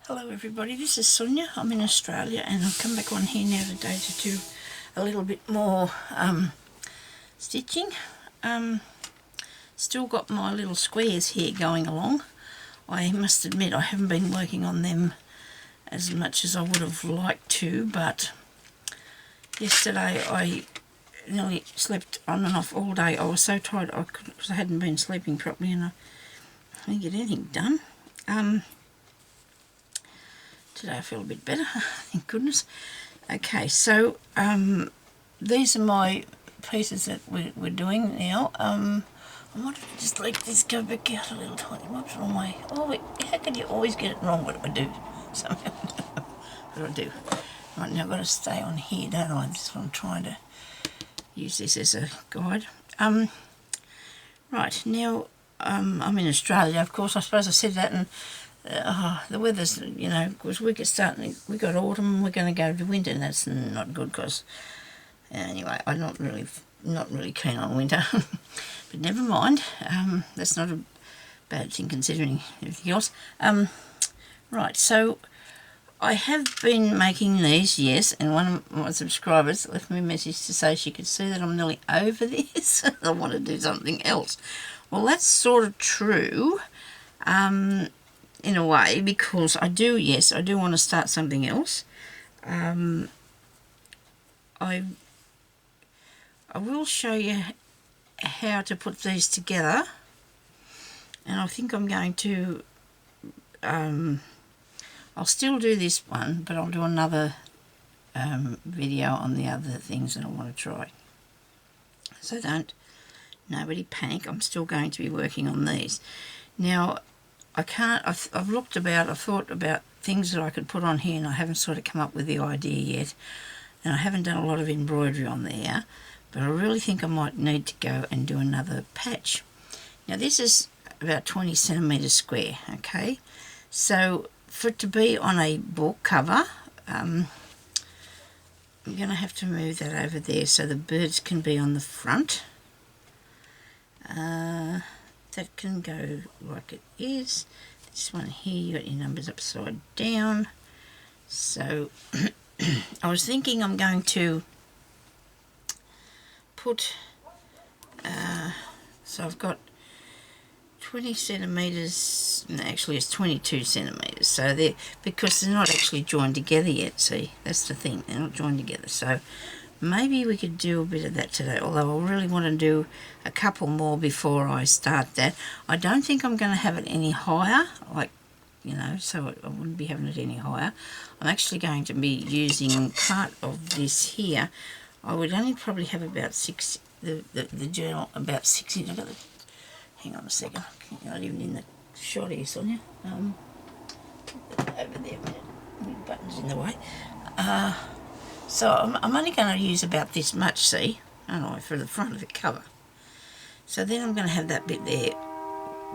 Hello everybody, this is Sonya. I'm in Australia and I've come back on here now today to do a little bit more stitching. Still got my little squares here going along. I must admit I haven't been working on them as much as I would have liked to, but yesterday I nearly slept on and off all day. I was so tired because I hadn't been sleeping properly and I didn't get anything done. Today I feel a bit better, thank goodness. Okay, so these are my pieces that we're doing now. I wanted to just let this go back out a little tiny. What's wrong way? Oh, wait, how can you always get it wrong? What do I do? Somehow. What do I do? Right, now I've got to stay on here, don't I? That's what I'm trying to use this as a guide. Right, now I'm in Australia, of course. I suppose I said that, and the weather's, because we got autumn, we're going to go to winter, and that's not good because, anyway, I'm not really keen on winter, but never mind. That's not a bad thing considering everything else. Right, so I have been making these, yes, and one of my subscribers left me a message to say she could see that I'm nearly over this. I want to do something else. Well, that's sort of true. In a way, because I do want to start something else. I will show you how to put these together, and I think I'm going to I'll still do this one, but I'll do another video on the other things that I want to try. So nobody panic, I'm still going to be working on these. Now I've thought about things that I could put on here, and I haven't sort of come up with the idea yet, and I haven't done a lot of embroidery on there, but I really think I might need to go and do another patch. Now this is about 20 centimetres square, okay, so for it to be on a book cover, I'm going to have to move that over there so the birds can be on the front. That can go like it is. This one here, you got your numbers upside down. So I was thinking I'm going to put, so I've got 20 centimetres, no, actually it's 22 centimetres. So because they're not actually joined together yet, see, that's the thing, they're not joined together. So maybe we could do a bit of that today, although I really want to do a couple more before I start that. I don't think I'm going to have it any higher, so I wouldn't be having it any higher. I'm actually going to be using part of this here. I would only probably have about the journal about 6 inches. Hang on a second, you're not even in the shot here, Sonia. Over there, my button's in the way. So I'm only going to use about this much, see, for the front of the cover. So then I'm going to have that bit there,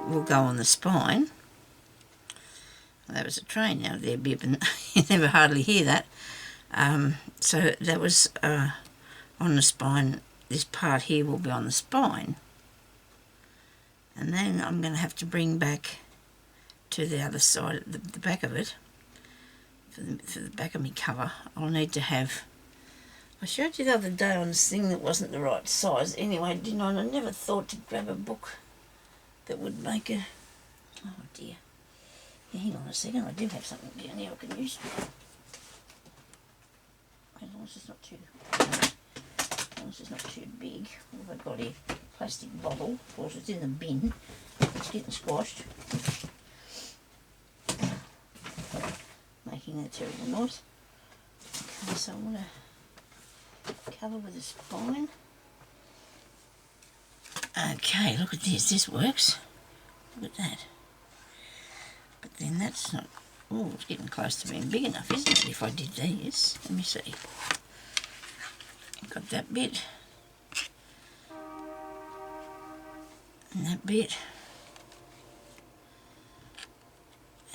will go on the spine. Well, that was a train out there bipping. You never hardly hear that. So that was on the spine. This part here will be on the spine. And then I'm going to have to bring back to the other side, the back of it. For the back of my cover, I'll need to have, I showed you the other day on this thing that wasn't the right size anyway, didn't I? And I never thought to grab a book that would make a, oh dear, yeah, hang on a second, I do have something down here I can use. As long as it's not too big. What have I got here? Plastic bottle, of course it's in the bin, it's getting squashed. Making that terrible noise. Okay, so I want to cover with a spine. Okay, look at this. This works. Look at that. But then that's not... Oh, it's getting close to being big enough, isn't it, if I did these? Let me see. Got that bit. And that bit.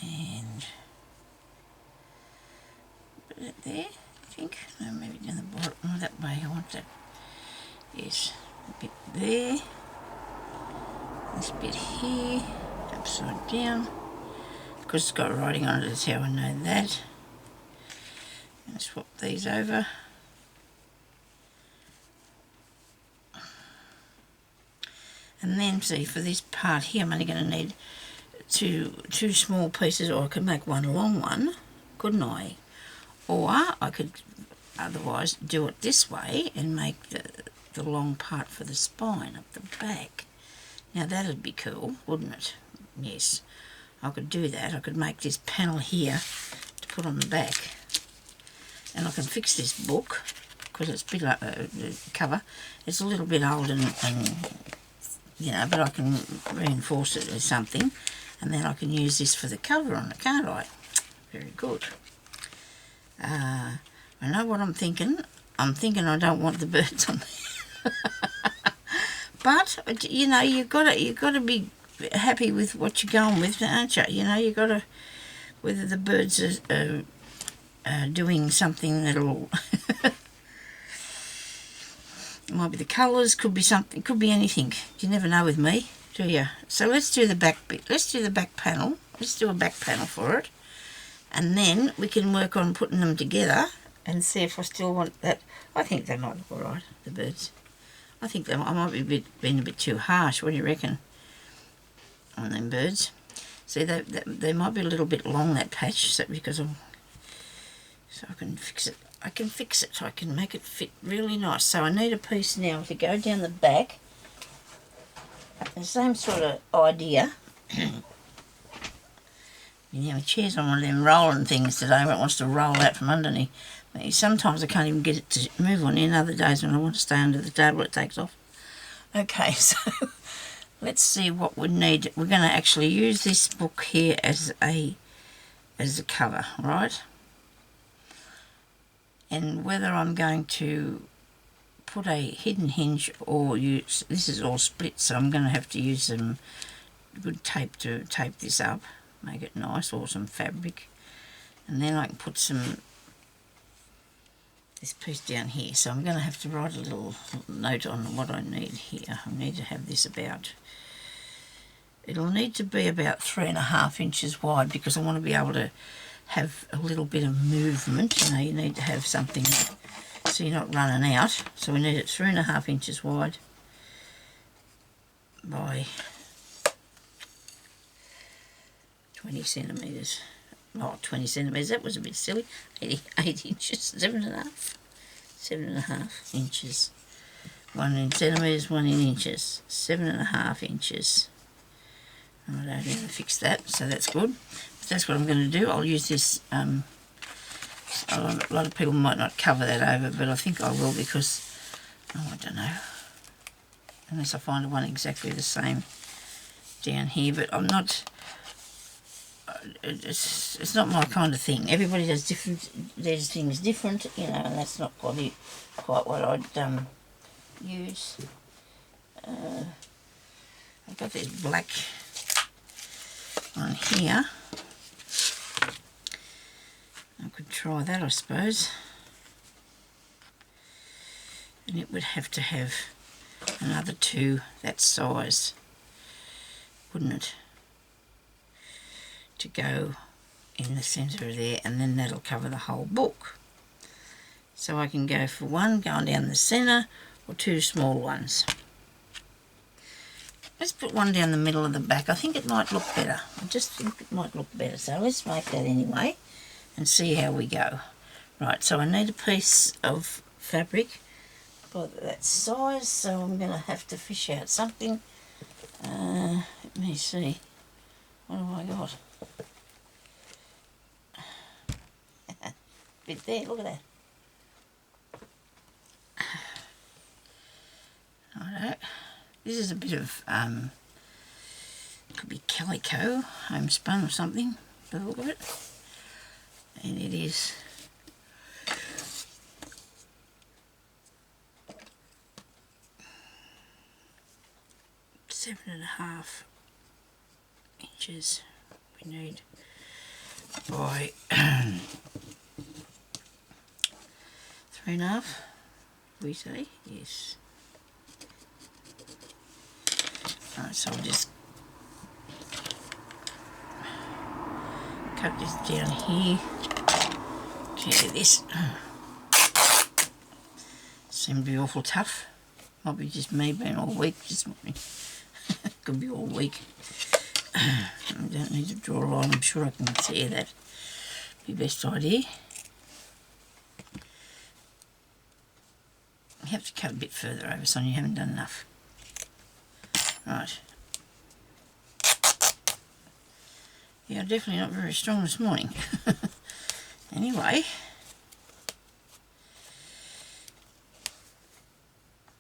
And... put it there, I think. No, maybe down the bottom. Oh, that way. I want that. Yes, a bit there. This bit here, upside down. Of because it's got writing on it, that's how I know that. And swap these over. And then, see, for this part here, I'm only going to need two small pieces, or I could make one long one, couldn't I? Or I could otherwise do it this way and make the long part for the spine up the back. Now that'd be cool, wouldn't it? Yes, I could do that. I could make this panel here to put on the back. And I can fix this book, because it's a bit like the cover. It's a little bit old and you know, but I can reinforce it with something, and then I can use this for the cover on it, can't I? Very good. I know what I'm thinking. I'm thinking I don't want the birds on there. But you know, you've got to be happy with what you're going with, aren't you? You know, you've got to, whether the birds are doing something that'll might be the colours, could be something, could be anything. You never know with me, do you? So let's do the back bit. Let's do the back panel. Let's do a back panel for it, and then we can work on putting them together and see if I still want that. I think they might look all right, the birds. I think I might be being a bit too harsh. What do you reckon on them birds? See, they might be a little bit long, that patch, so because so I can fix it. I can fix it. I can make it fit really nice. So I need a piece now to go down the back. The same sort of idea. You know, my chair's on one of them rolling things today where it wants to roll out from underneath. Sometimes I can't even get it to move on. In other days when I want to stay under the table, it takes off. Okay, so let's see what we need. We're going to actually use this book here as a cover, right? And whether I'm going to put a hidden hinge or use, this is all split, so I'm going to have to use some good tape to tape this up, make it nice, or some fabric. And then I can put this piece down here. So I'm going to have to write a little note on what I need here. I need to have this about, it'll need to be about 3.5 inches wide, because I want to be able to have a little bit of movement. You know, you need to have something so you're not running out. So we need it 3.5 inches wide by 20 centimetres. Oh, 20 centimetres, that was a bit silly. 8 inches, 7.5 inches. 1 in centimetres, 1 in inches. 7.5 inches. I don't know how to fix that, so that's good. That's what I'm going to do. I'll use this. A lot of people might not cover that over, but I think I will, because I don't know, unless I find one exactly the same down here. But I'm not. It's not my kind of thing. Everybody does different. There's things different, you know, and that's not quite what I'd use. I've got this black one here. I could try that, I suppose. And it would have to have another 2 that size, wouldn't it? To go in the centre of there, and then that'll cover the whole book. So I can go for one going down the centre, or 2 small ones. Let's put one down the middle of the back. I think it might look better. I just think it might look better. So let's make that anyway and see how we go. Right, so I need a piece of fabric by that size, so I'm going to have to fish out something. Let me see. What have I got? Bit there, look at that. Righto. This is a bit of, could be calico, homespun or something, by the look of it. And it is 7.5 inches we need by 3.5, we say, yes. Alright, so I'll just cut this down here. Tear this. Seemed to be awful tough. Might be just me being all weak this morning. Could be all weak. I don't need to draw a line. I'm sure I can tear that. Be best idea. You have to cut a bit further over, Sonia. You haven't done enough. Right. Yeah, definitely not very strong this morning. Anyway.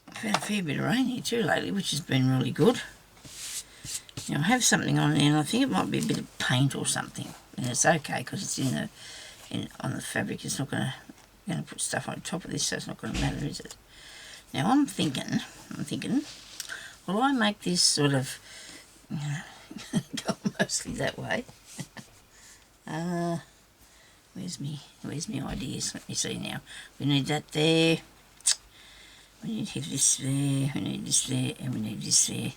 I've had a fair bit of rain here too lately, which has been really good. Now I have something on there and I think it might be a bit of paint or something. And it's okay because it's on the fabric. It's not going to put stuff on top of this, so it's not going to matter, is it? Now I'm thinking, will I make this sort of go mostly that way? Where's me ideas? Let me see now. We need that there. We need this there. We need this there, and we need this there.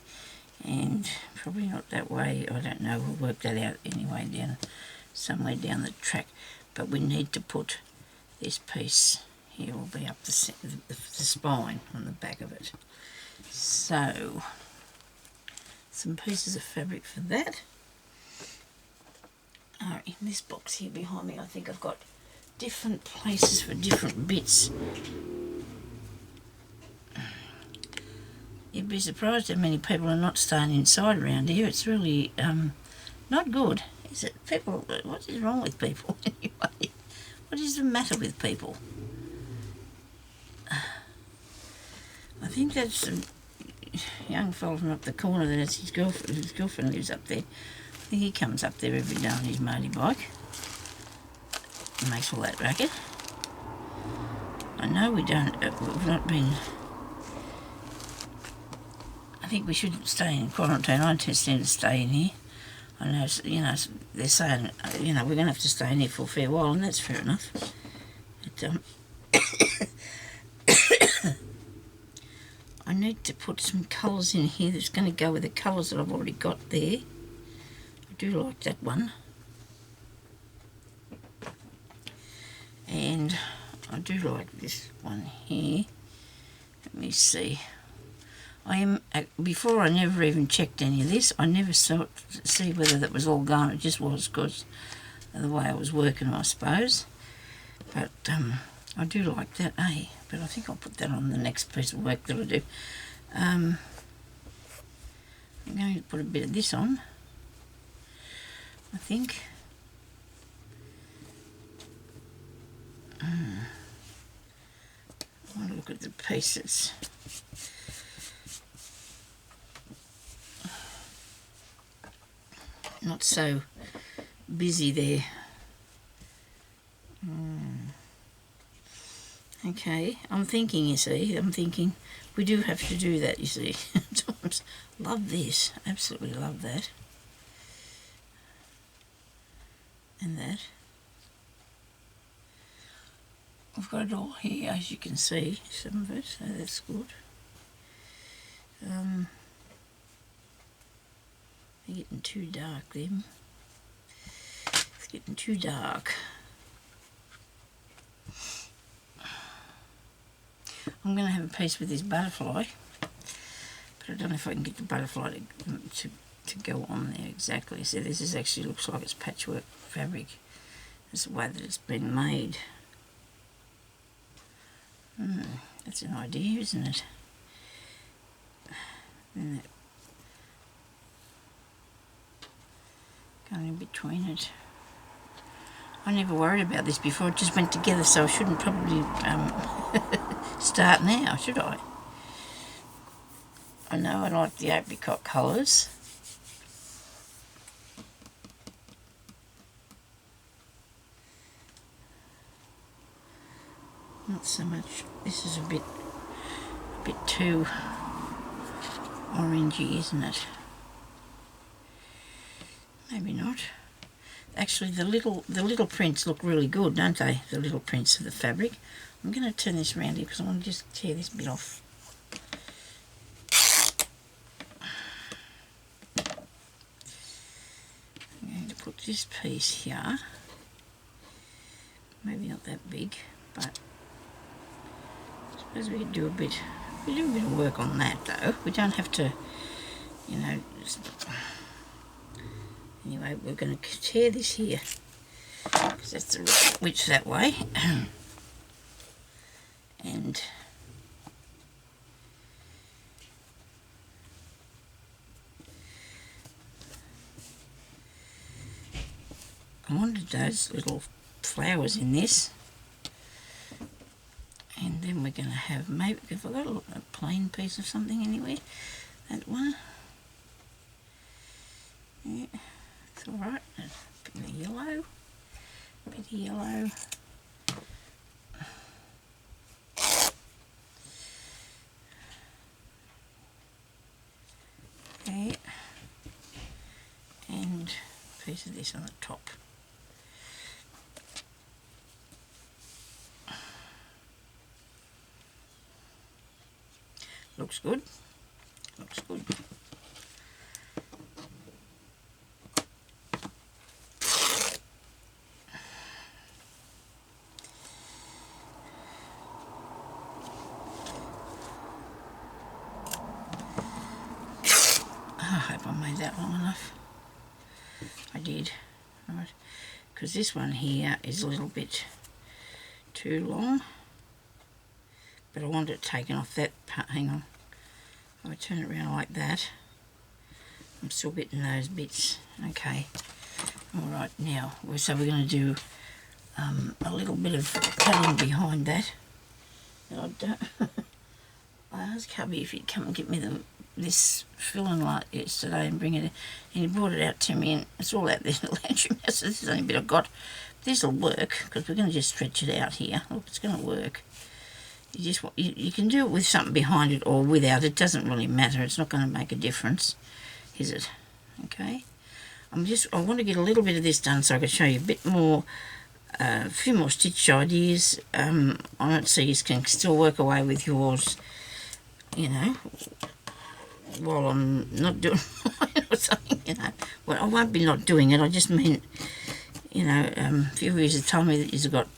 And probably not that way. I don't know. We'll work that out anyway somewhere down the track. But we need to put this piece here. Will be up the spine on the back of it. So some pieces of fabric for that. In this box here behind me, I think I've got different places for different bits. You'd be surprised how many people are not staying inside around here. It's really not good, is it? People, what is wrong with people anyway? What is the matter with people? I think that's a young fellow from up the corner. That's his girlfriend. His girlfriend lives up there. I think he comes up there every day on his motorbike and makes all that racket. I know we've not been... I think we shouldn't stay in quarantine. I tend to stay in here. I know, they're saying, we're going to have to stay in here for a fair while, and that's fair enough. But, I need to put some colours in here that's going to go with the colours that I've already got there. I do like that one. And I do like this one here. Let me see. Before I never even checked any of this. I never saw see whether that was all gone. It just was because of the way I was working, I suppose. But I do like that, But I think I'll put that on the next piece of work that I do. I'm going to put a bit of this on, I think. I want to look at the pieces. Not so busy there. Okay, I'm thinking, we do have to do that, you see. Love this, absolutely love that. And that. I've got it all here, as you can see, some of it, so that's good. They're getting too dark, them. It's getting too dark. I'm going to have a piece with this butterfly, but I don't know if I can get the butterfly to go on there exactly. So this is actually looks like it's patchwork fabric. That's the way that it's been made. That's an idea, isn't it? And that going in between it. I never worried about this before. It just went together, so I shouldn't probably start now, should I? I know I like the apricot colours. Not so much. This is a bit too orangey, isn't it? Maybe not. Actually, the little prints look really good, don't they? The little prints of the fabric. I'm going to turn this around here because I want to just tear this bit off. I'm going to put this piece here, maybe not that big, but I suppose we could do a bit of work on that though. We don't have to, you know, anyway, we're going to tear this here, because that's the right width that way, and I wanted those little flowers in this, and then we're going to have, maybe, if I've got a plain piece of something anywhere, that one, yeah, it's alright, a bit of yellow, there, and a piece of this on the top. Looks good. Looks good. I hope I made that long enough. I did. Right. Because this one here is a little bit too long. But I want it taken off that part. Hang on. If I turn it around like that, I'm still getting those bits. Okay. Alright, now, so we're going to do a little bit of cutting behind that. I don't. I asked hubby if he'd come and get me this filling light yesterday and bring it in. And he brought it out to me, and it's all out there in the laundry now, so this is the only bit I've got. This will work, because we're going to just stretch it out here. Look, it's going to work. You can do it with something behind it or without. It doesn't really matter. It's not going to make a difference, is it? Okay. I want to get a little bit of this done so I can show you a bit more, a few more stitch ideas on it, so you can still work away with yours, you know, while I'm not doing mine or something, you know. Well, I won't be not doing it. I just mean, you know, a few of you have told me that you've got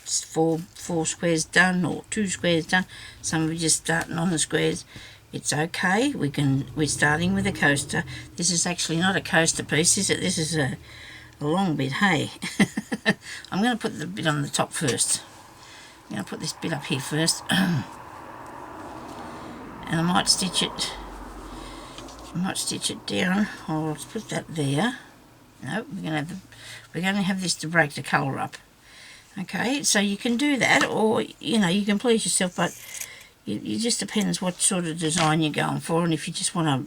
four squares done or 2 squares done. Some of you just starting on the squares. It's okay. We're starting with a coaster. This is actually not a coaster piece, is it? This is a long bit. Hey, I'm going to put the bit on the top first. I'm going to put this bit up here first, and I might stitch it. Down. Or let's put that there. No, we're going to have this to break the colour up. Okay, so you can do that, or, you know, you can please yourself, but it just depends what sort of design you're going for, and if you just want to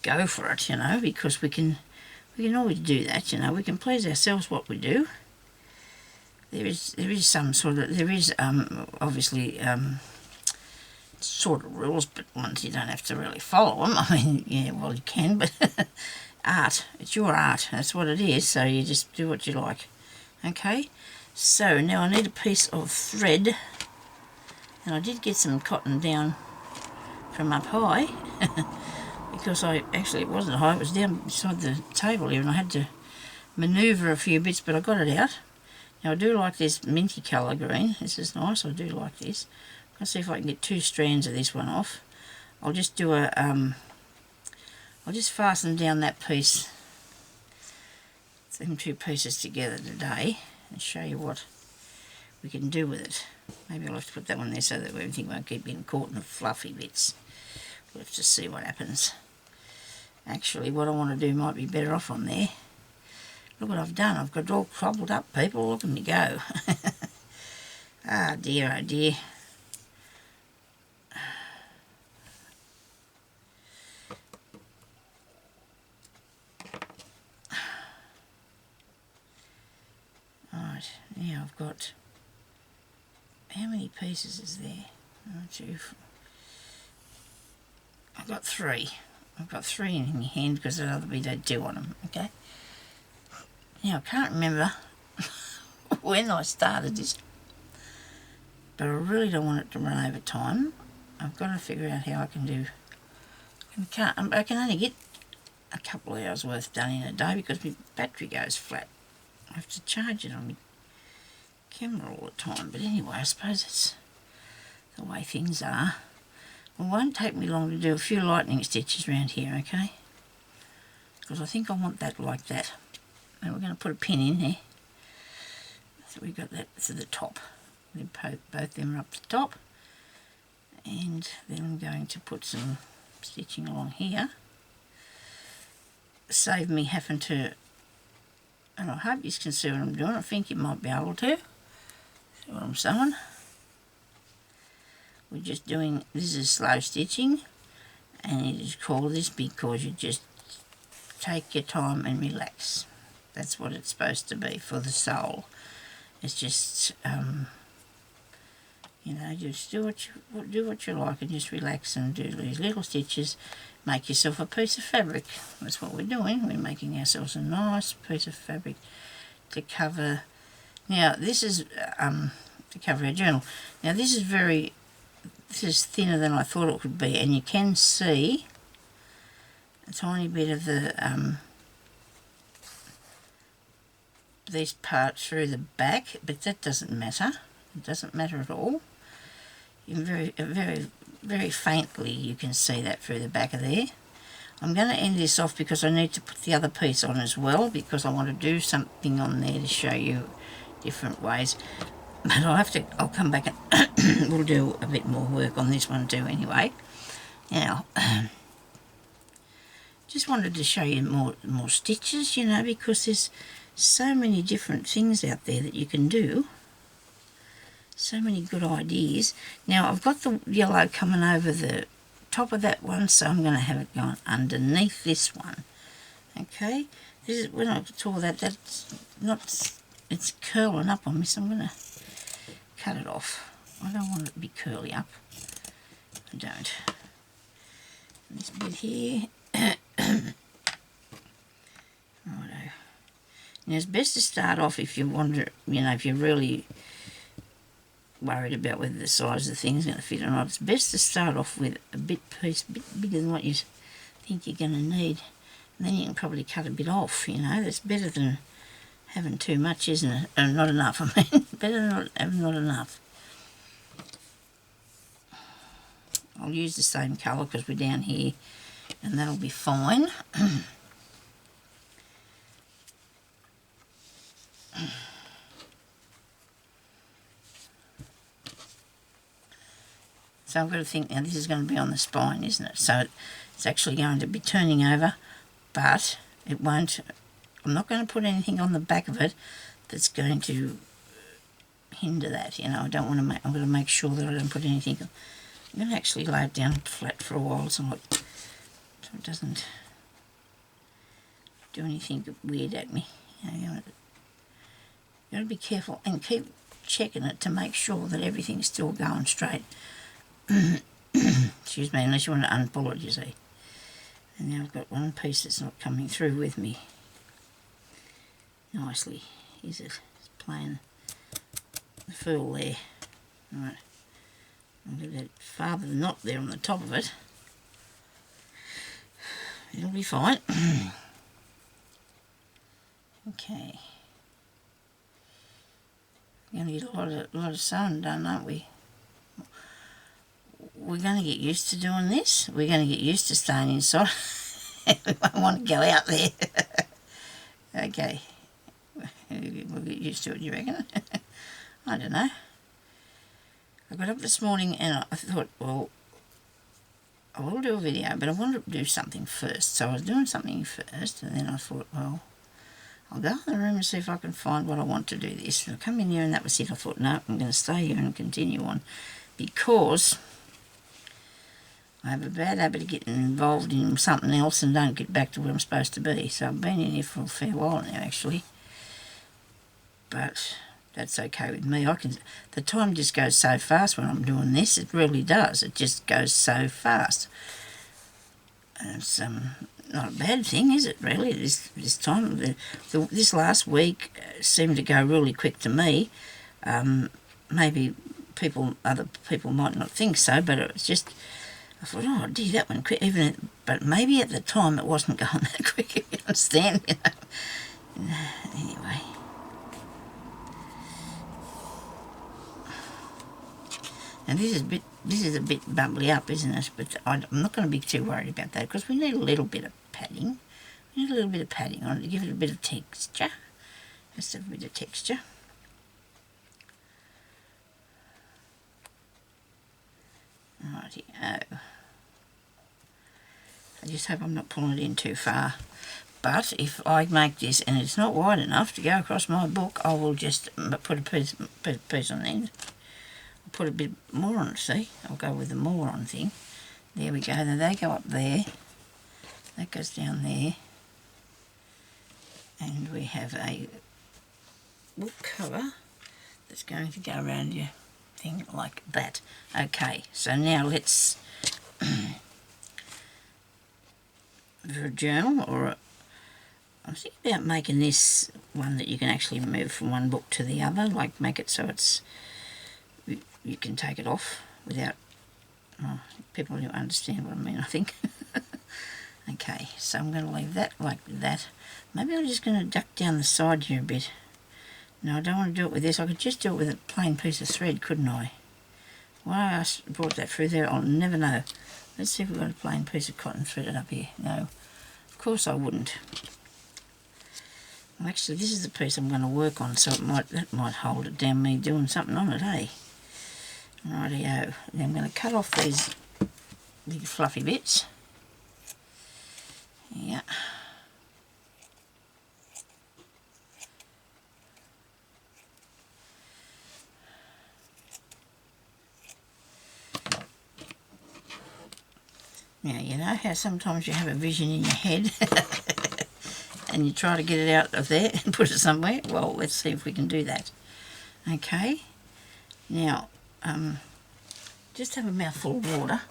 go for it, you know, because we can always do that, you know. We can please ourselves what we do. There is some sort of, obviously, sort of rules, but ones you don't have to really follow them. I mean, yeah, well, you can, but art, it's your art, that's what it is, so you just do what you like. Okay. So now I need a piece of thread, and I did get some cotton down from up high, because it wasn't high, it was down beside the table here, and I had to manoeuvre a few bits, but I got it out. Now I do like this minty colour green. This is nice. I do like this. Let's see if I can get 2 strands of this one off. I'll just do I'll just fasten down that piece, them 2 pieces together today, and show you what we can do with it. Maybe I'll have to put that one there so that everything won't keep getting caught in the fluffy bits. We'll have to see what happens. Actually, what I want to do might be better off on there. Look what I've done. I've got it all crumpled up, people. Look at me go. Ah, dear, oh dear. Right, now I've got, how many pieces is there? 1, 2, 4. I've got 3. I've got 3 in my hand because that other bit had 2 on them, okay? Now I can't remember when I started this, but I really don't want it to run over time. I've got to figure out how I can do, I can only get a couple of hours worth done in a day because my battery goes flat. I have to charge it on my camera all the time. But anyway, I suppose it's the way things are. It won't take me long to do a few lightning stitches around here, okay? Because I think I want that like that. And we're going to put a pin in there. So we've got that to the top. We both them are up the top. And then I'm going to put some stitching along here. Save me having to, and I hope you can see what I'm doing. I think you might be able to. See what I'm sewing? We're just doing, this is slow stitching, and it is called this because you just take your time and relax. That's what it's supposed to be for the soul. It's just, you know, just do what you like and just relax and do these little stitches. Make yourself a piece of fabric. That's what we're doing. We're making ourselves a nice piece of fabric to cover. Now, this is to cover our journal. Now, this is thinner than I thought it could be, and you can see a tiny bit of the this part through the back, but that doesn't matter. It doesn't matter at all. You can very faintly you can see that through the back of there. I'm going to end this off because I need to put the other piece on as well, because I want to do something on there to show you different ways. But I'll come back and we'll do a bit more work on this one too anyway. Now, just wanted to show you more stitches, you know, because there's so many different things out there that you can do. So many good ideas. Now I've got the yellow coming over the top of that one, so I'm going to have it going underneath this one. Okay, this is when I tore that's not, it's curling up on me, so I'm going to cut it off. I don't want it to be curly up. I don't. This bit here. Righto. Now it's best to start off if you want to, you know, if you're really worried about whether the size of the thing's going to fit or not. It's best to start off with a piece a bit bigger than what you think you're going to need, and then you can probably cut a bit off, you know. That's better than having too much, isn't it? Not enough, I mean. Better than having not enough. I'll use the same colour because we're down here, and that'll be fine. So I've got to think, now this is going to be on the spine, isn't it? So it's actually going to be turning over, but it won't, I'm not going to put anything on the back of it that's going to hinder that, you know. I don't want to I'm going to make sure that I don't put anything, I'm going to actually lay it down flat for a while so it doesn't do anything weird at me. You know, you've got to be careful and keep checking it to make sure that everything's still going straight. Excuse me, unless you want to unpull it, you see. And now I've got one piece that's not coming through with me nicely, is it? It's playing the fool there. Right, I'll get that farther knot there on the top of it. It'll be fine. Okay. We're going to get a lot of sewing done, aren't we? We're going to get used to doing this. We're going to get used to staying inside. We won't want to go out there. Okay. We'll get used to it, you reckon? I don't know. I got up this morning and I thought, well, I will do a video, but I wanted to do something first. So I was doing something first, and then I thought, well, I'll go in the room and see if I can find what I want to do this. And I come in here and that was it. I thought, no, I'm going to stay here and continue on, because I have a bad habit of getting involved in something else and don't get back to where I'm supposed to be. So I've been in here for a fair while now, actually. But that's okay with me. The time just goes so fast when I'm doing this. It really does. It just goes so fast. And it's not a bad thing, is it, really, this time? This last week seemed to go really quick to me. Maybe other people might not think so, but it's just, I thought, oh dear, that went quick. But maybe at the time it wasn't going that quick, if you understand, you know. Anyway. And this is a bit bubbly up, isn't it? But I'm not going to be too worried about that because we need a little bit of padding. We need a little bit of padding on it to give it a bit of texture. Just a bit of texture. Righty, oh. I just hope I'm not pulling it in too far. But if I make this and it's not wide enough to go across my book, I will just put a piece on the end. I'll put a bit more on it, see? I'll go with the more on thing. There we go. Now they go up there. That goes down there. And we have a book cover that's going to go around your thing like that. Okay, so now let's for a journal or I'm thinking about making this one that you can actually move from one book to the other, like make it so it's you can take it off without people who understand what I mean, I think. Okay, so I'm going to leave that like that. Maybe I'm just going to duck down the side here a bit. No, I don't want to do it with this. I could just do it with a plain piece of thread, couldn't I? Why I brought that through there, I'll never know. Let's see if we've got a plain piece of cotton threaded up here. No, of course I wouldn't. Well, actually, this is the piece I'm going to work on, so that might hold it down, me doing something on it, eh? Rightio. Then I'm going to cut off these big fluffy bits. Yeah. Now, you know how sometimes you have a vision in your head and you try to get it out of there and put it somewhere? Well, let's see if we can do that. Okay. Now, just have a mouthful of water.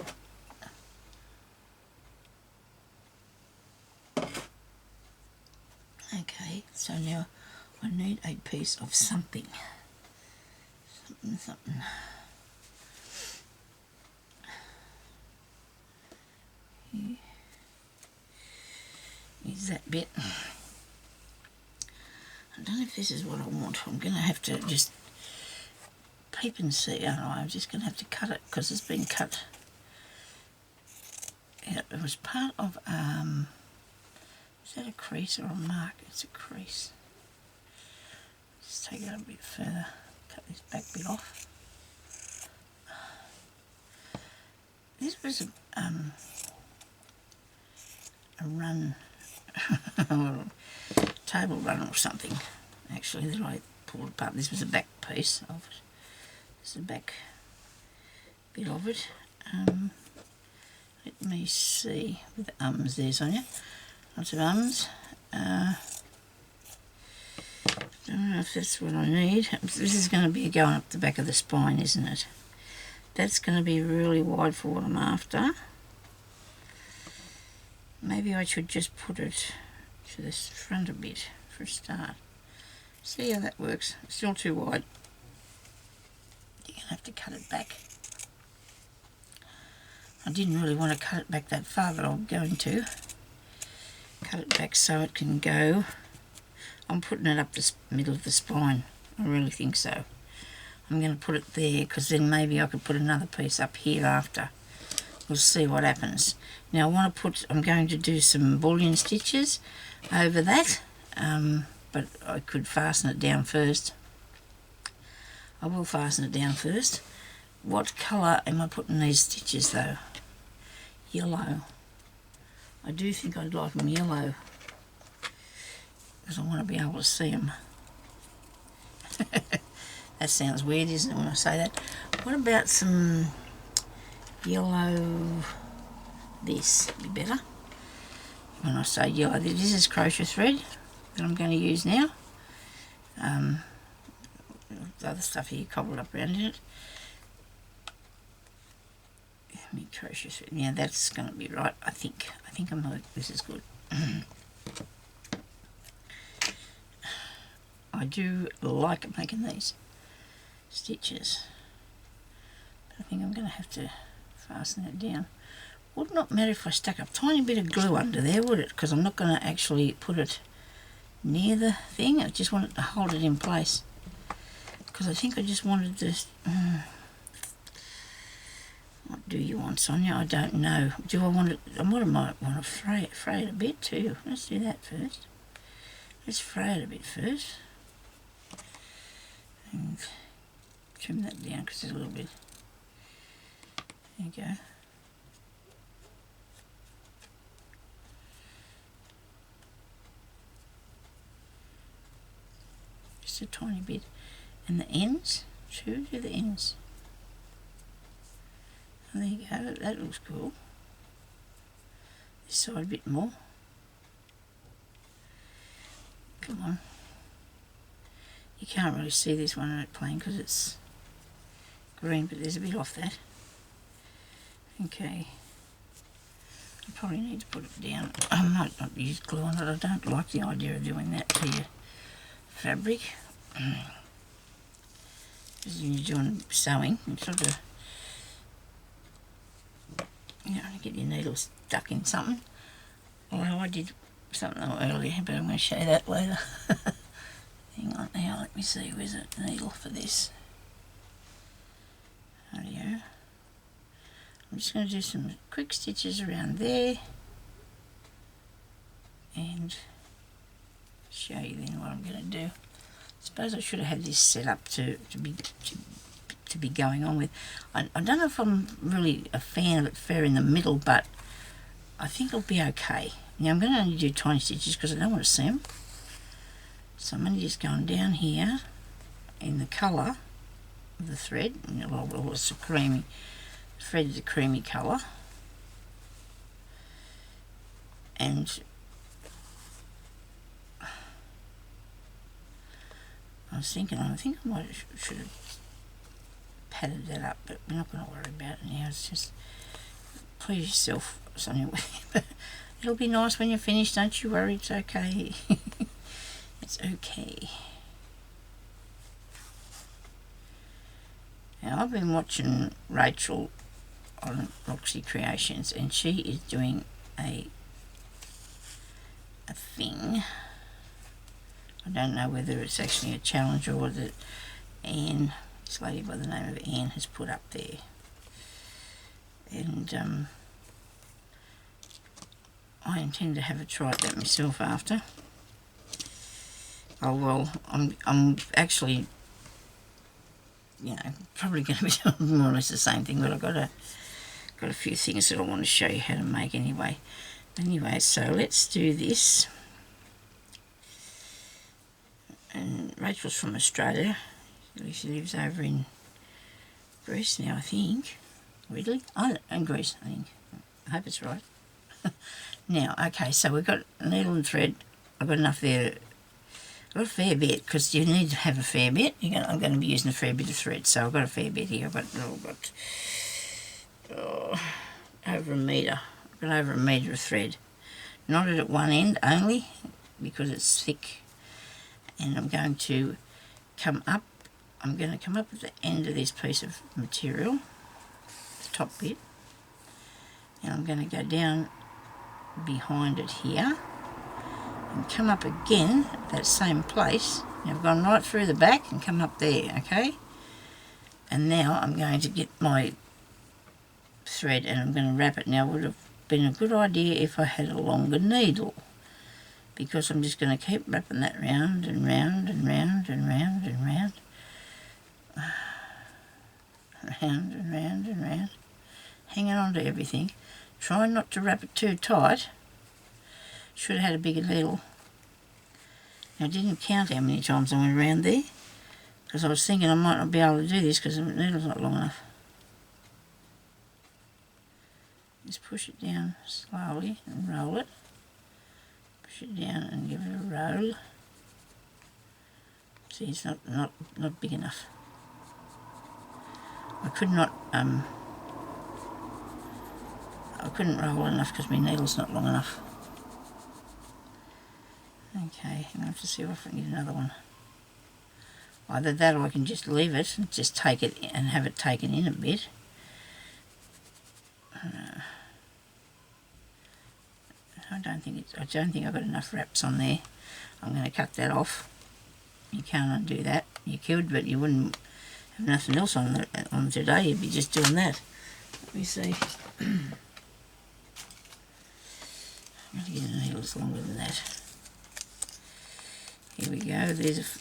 Okay, so now I need a piece of something. Something. Here's that bit. I don't know if this is what I want. I'm going to have to just peep and see, aren't I? I'm just going to have to cut it because it's been cut. Yeah, it was part of, is that a crease or a mark? It's a crease. Just take it a bit further. Cut this back bit off. This was a run, table run or something, actually, that I pulled apart. This was a back piece of it. This is the back bit of it. Let me see, with the ums there, Sonia. Lots of ums. Don't know if that's what I need. This is going to be going up the back of the spine, isn't it? That's going to be really wide for what I'm after. Maybe I should just put it to this front a bit for a start. See how that works. It's still too wide. You're going to have to cut it back. I didn't really want to cut it back that far, but I'm going to. Cut it back so it can go. I'm putting it up the middle of the spine. I really think so. I'm going to put it there because then maybe I could put another piece up here after. We'll see what happens. Now I'm going to do some bullion stitches over that, but I could fasten it down first. I will fasten it down first. What colour am I putting these stitches though? Yellow. I do think I'd like them yellow because I want to be able to see them. That sounds weird, isn't it, when I say that? What about some yellow? This would be better. When I say yellow, this is crochet thread that I'm going to use now. The other stuff here cobbled up around in it. Let me crochet thread. Yeah, that's going to be right. I think this is good. I do like making these stitches. But I think I'm going to have to fasten that down. Would not matter if I stuck a tiny bit of glue under there, would it? Because I'm not going to actually put it near the thing. I just wanted to hold it in place. Because I think I just wanted this... What do you want, Sonia? I don't know. Do I want it... I might want to fray it a bit too. Let's do that first. Let's fray it a bit first. And trim that down because there's a little bit... There you go. Just a tiny bit. And the ends, do the ends. And there you go, that looks cool. This side a bit more. Come on. You can't really see this one on that plane because it's green, but there's a bit off that. Okay. I probably need to put it down. I might not use glue on it. I don't like the idea of doing that to your fabric. Because when you're doing sewing, you sort of, you don't want to get your needle stuck in something. Although I did something earlier, but I'm going to show you that later. Hang on now, let me see, where's the needle for this? There you go. I'm just going to do some quick stitches around there and show you then what I'm going to do. I suppose I should have had this set up to be going on with. I don't know if I'm really a fan of it fair in the middle, but I think it'll be okay. Now I'm going to only do tiny stitches because I don't want to see them. So I'm only just going down here in the colour of the thread. Well, it's a creamy. The thread is a creamy colour. And I think I might should have padded that up, but we're not going to worry about it now. It's just please yourself, Sonia. It'll be nice when you're finished. Don't you worry. It's okay. It's okay. Now I've been watching Rachel on Roxy Creations, and she is doing a thing. I don't know whether it's actually a challenge or whether Anne, this lady by the name of Anne, has put up there. And I intend to have a try at that myself after. Oh well, I'm actually, you know, probably going to be doing more or less the same thing, but I've got a few things that I want to show you how to make anyway. Anyway, so let's do this. And Rachel's from Australia. She lives over in Greece now, I think. Really? Oh, in Greece, I think. I hope it's right. Now, okay, so we've got a needle and thread. I've got enough there. I've got a fair bit, because you need to have a fair bit. I'm going to be using a fair bit of thread, so I've got a fair bit here. I've got over a metre. I've got over a metre of thread. Knotted at one end only, because it's thick. And I'm going to come up. I'm going to come up at the end of this piece of material, the top bit, and I'm going to go down behind it here and come up again at that same place. Now I've gone right through the back and come up there, okay? And now I'm going to get my thread and I'm going to wrap it. Now it would have been a good idea if I had a longer needle, because I'm just going to keep wrapping that round and round and round and round and round. Round and round and round. Hanging on to everything. Trying not to wrap it too tight. Should have had a bigger needle. Now I didn't count how many times I went around there, because I was thinking I might not be able to do this because the needle's not long enough. Just push it down slowly and roll it. Push it down and give it a roll. See, it's not big enough. I couldn't roll enough because my needle's not long enough. Okay, I'm going to have to see if I can get another one. Either that or I can just leave it and just take it and have it taken in a bit. I don't think I've got enough wraps on there. I'm going to cut that off. You can't undo that. You could, but you wouldn't have nothing else on today. You'd be just doing that. Let me see. I'm going to get the needles longer than that. Here we go. There's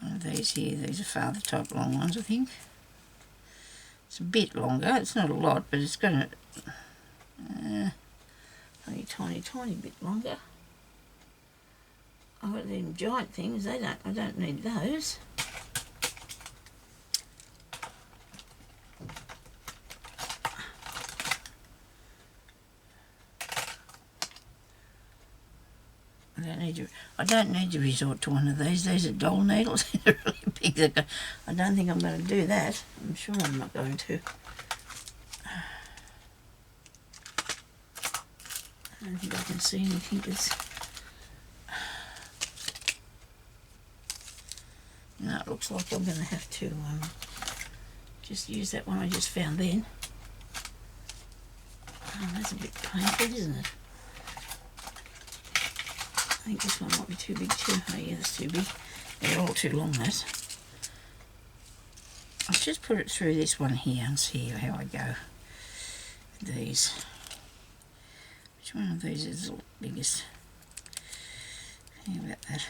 one of these here. These are father type long ones, I think. It's a bit longer. It's not a lot, but it's got a only tiny bit longer. I've got them giant things. I don't need those. I don't need to resort to one of these. These are doll needles. They're really big. I don't think I'm going to do that. I'm sure I'm not going to. I don't think I can see anything that's... No, it looks like I'm going to have to just use that one I just found then. Oh, that's a bit painful, isn't it? I think this one might be too big too. Oh yeah, that's too big. They're all too long, that. I'll just put it through this one here and see how I go with these. Which one of these is the biggest? How about that?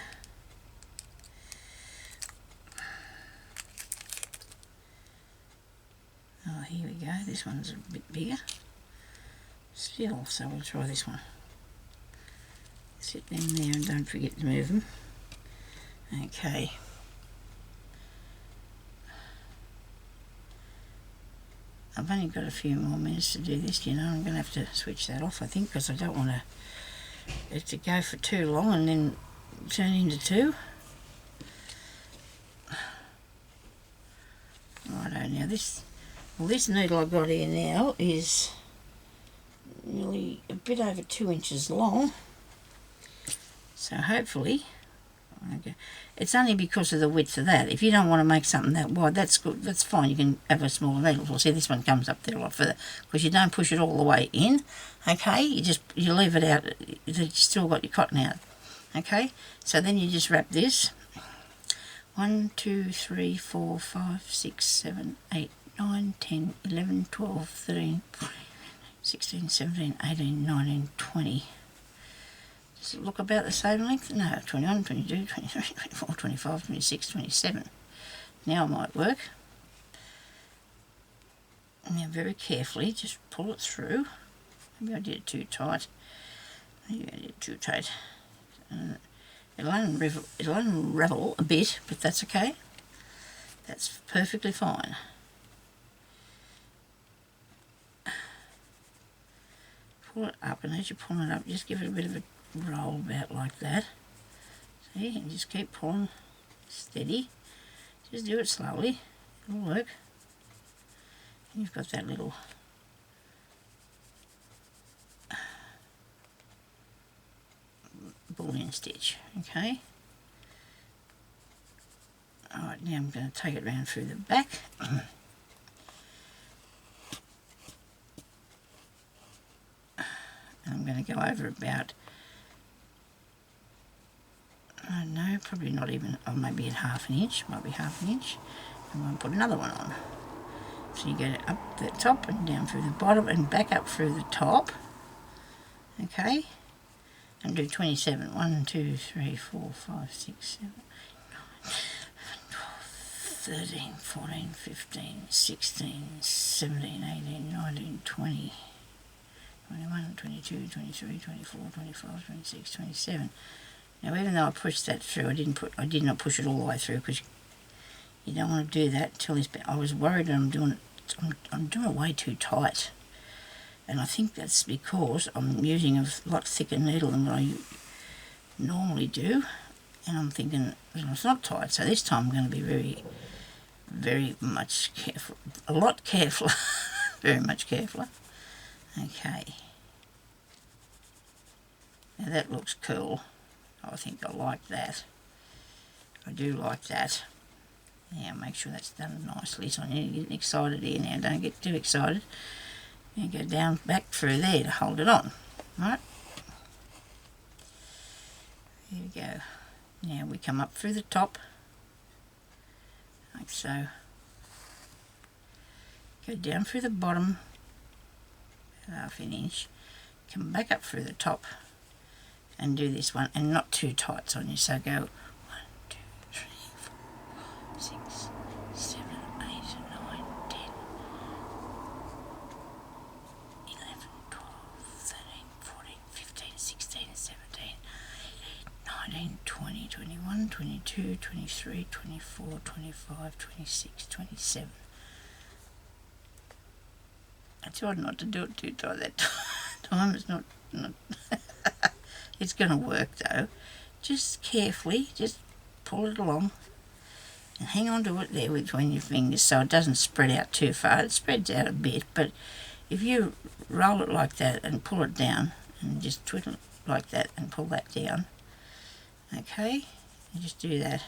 Oh, here we go. This one's a bit bigger. Still, so we'll try this one. Sit them there and don't forget to move them. Okay. I've only got a few more minutes to do this, you know. I'm going to have to switch that off, I think, because I don't want it to go for too long and then turn into two. Righto, now this needle I've got here now is nearly a bit over 2 inches long. So hopefully, okay. It's only because of the width of that. If you don't want to make something that wide, that's good. That's fine. You can have a smaller needle. Well, see, this one comes up there a lot further because you don't push it all the way in. Okay, you leave it out. You've still got your cotton out. Okay, so then you just wrap this. 1, 2, 3, 4, 5, 6, 7, 8, 9, 10, 11, 12, 13, 16, 17, 18, 19, 20. Does it look about the same length? No, 21, 22, 23, 24, 25, 26, 27. Now it might work. Now very carefully, just pull it through. Maybe I did it too tight. Maybe I did it too tight. It'll unravel a bit, but that's okay. That's perfectly fine. Pull it up, and as you're pulling it up, just give it a bit of a roll about like that. See, and just keep pulling steady. Just do it slowly. It'll work. And you've got that little ball-in stitch. Okay. Alright, now I'm going to take it round through the back. And I'm going to go over about, I don't know, probably not even, or maybe at half an inch, might be half an inch. And we'll put another one on. So you get it up the top and down through the bottom and back up through the top. Okay. And do 27. 1, 2, 3, 4, 5, 6, 7, 8, 9, 12, 13, 14, 15, 16, 17, 18, 19, 20. 21, 22, 23, 24, 25, 26, 27. Now even though I pushed that through, I did not push it all the way through because you don't want to do that until it's, I was worried that I'm doing it way too tight. And I think that's because I'm using a lot thicker needle than what I normally do. And I'm thinking, well, it's not tight, so this time I'm going to be very, very much careful. A lot carefuler. Very much carefuler. Okay. Now that looks cool. I think I like that. I do like that. Now make sure that's done nicely. So you're getting excited here now. Don't get too excited. And go down back through there to hold it on. Right? There we go. Now we come up through the top. Like so. Go down through the bottom. Half an inch. Come back up through the top. And do this one. And not too tight on you. So go 1, 2, 3, 4, 6, 7, 8, 9, 10, 11, 12, 13, 14, 15, 16, 17, 18, 19, 20, 21, 22, 23, 24, 25, 26, 27. I tried not to do it too tight that time. It's not it's going to work though. Just carefully, just pull it along and hang on to it there between your fingers so it doesn't spread out too far. It spreads out a bit, but if you roll it like that and pull it down and just twiddle it like that and pull that down, okay, and just do that,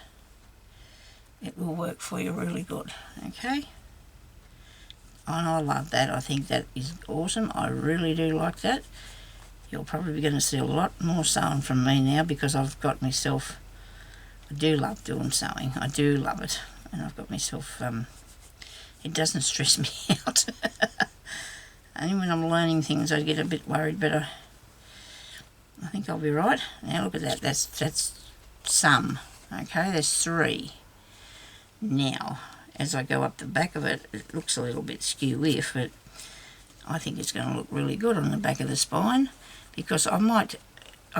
it will work for you really good, okay. And I love that. I think that is awesome. I really do like that. You're probably going to see a lot more sewing from me now because I've got myself, I do love doing sewing. I do love it. And I've got myself, it doesn't stress me out. Only when I'm learning things I get a bit worried, but I think I'll be right. Now look at that. That's some. Okay, there's 3. Now, as I go up the back of it, it looks a little bit skew-iff, but I think it's going to look really good on the back of the spine because I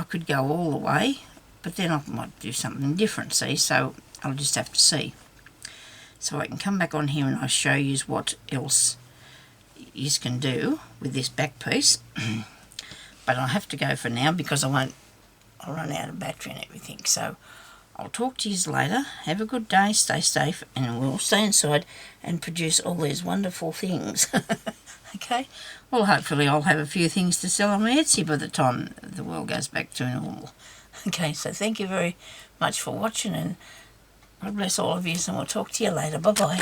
could go all the way, but then I might do something different, see, so I'll just have to see. So I can come back on here and I'll show you what else you can do with this back piece, but I'll have to go for now because I'll run out of battery and everything, so I'll talk to you later. Have a good day, stay safe, and we'll stay inside and produce all these wonderful things. Okay? Well, hopefully I'll have a few things to sell on my Etsy by the time the world goes back to normal. Okay, so thank you very much for watching, and God bless all of you, and we'll talk to you later. Bye-bye.